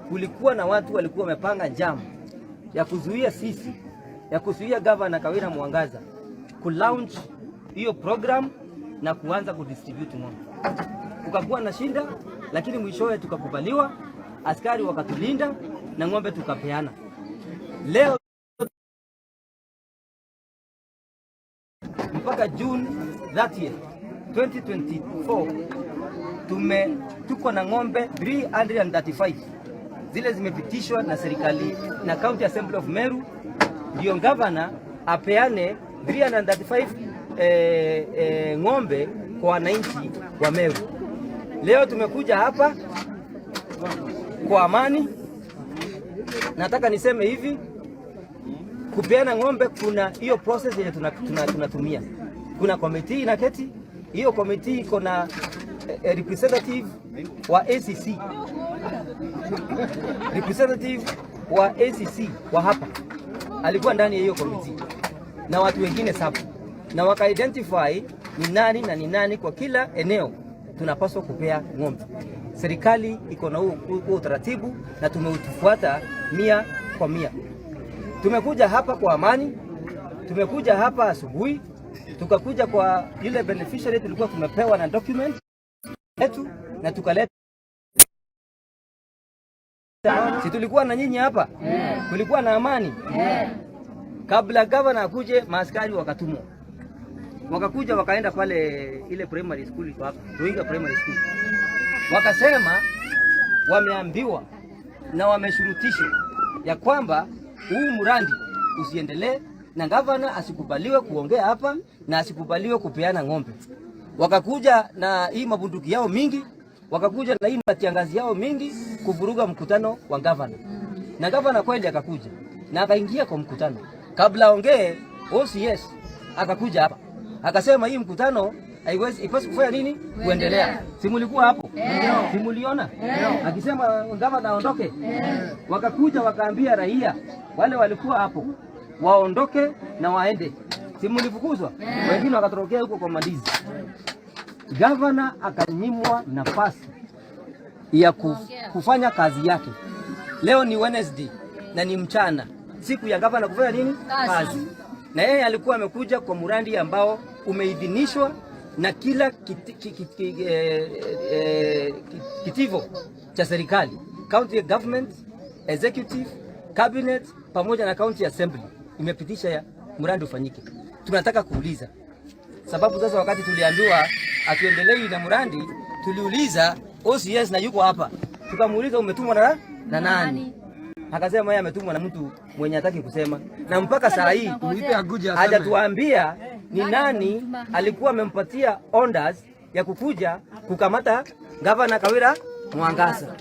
kulikuwa na watu walikuwa wamepanga njama ya kuzuia sisi, ya kuzuia Gavana Kawira Mwangaza kulaunch hiyo program na kuanza kudistribute ng'ombe. Tukakuwa na shinda, lakini mwishowe tukakubaliwa, askari wakatulinda na ng'ombe tukapeana. Leo mpaka June 30, 2024 tuko na ng'ombe 335 zile zimepitishwa na serikali na County Assembly of Meru, ndio governor apeane 335 ng'ombe kwa wananchi wa Meru. Leo tumekuja hapa kwa amani. Nataka niseme hivi, kupeana ng'ombe kuna hiyo process yenye tunatumia. Kuna committee inaketi, hiyo committee iko na representative wa ACC. Representative wa ACC wa hapa alikuwa ndani ya hiyo committee na watu wengine saba, na waka identify ni nani na ni nani kwa kila eneo tunapaswa kupea ng'ombe. Serikali iko na huo utaratibu na tumeufuata 100%. Tumekuja hapa kwa amani, tumekuja hapa asubuhi, tukakuja kwa ile beneficiary tulikuwa tumepewa na document yetu na tukaleta. Si tulikuwa na nyinyi hapa? Kulikuwa na amani. Kabla governor akuje, maaskari wakatumwa. Wakakuja wakaenda pale ile primary school iko hapa, Ruiga Primary School. Wakasema wameambiwa na wameshurutishwa ya kwamba huu mradi usiendelee na governor asikubaliwe kuongea hapa na asikubaliwe kupeana ng'ombe. Wakakuja na hii mabunduki yao mingi, wakakuja na hii matiangazi yao mingi kuvuruga mkutano wa governor. Na governor kweli akakuja na akaingia kwa mkutano. Kabla ongee, OCS akakuja hapa. Akasema hii mkutano haiwezi ipaswe kufanya nini? Kuendelea. Simulikuwa hapo? Simuliona? Akisema governor aondoke. Wakakuja wakaambia raia wale walikuwa hapo waondoke na waende. Simulifukuzwa? Wengine wakatorokea huko kwa Mandizi. Governor akanyimwa nafasi ya kufanya kazi yake. Leo ni Wednesday na ni mchana, siku ya governor kufanya nini? Kazi. Na yeye alikuwa amekuja kwa mradi ambao umeidhinishwa na kila kitivo cha serikali, county government, executive, cabinet pamoja na county assembly imepitisha ya mradi ufanyike. Tunataka kuuliza sababu sasa, wakati tuliambiwa atuendelee na mradi, tuliuliza OCS na yuko hapa, tukamuuliza umetumwa na nani? Akasema yeye ametumwa na mtu mwenye hataki kusema, na mpaka saa hii hajatuambia ni nani alikuwa amempatia orders ya kukuja kukamata Gavana Kawira Mwangaza.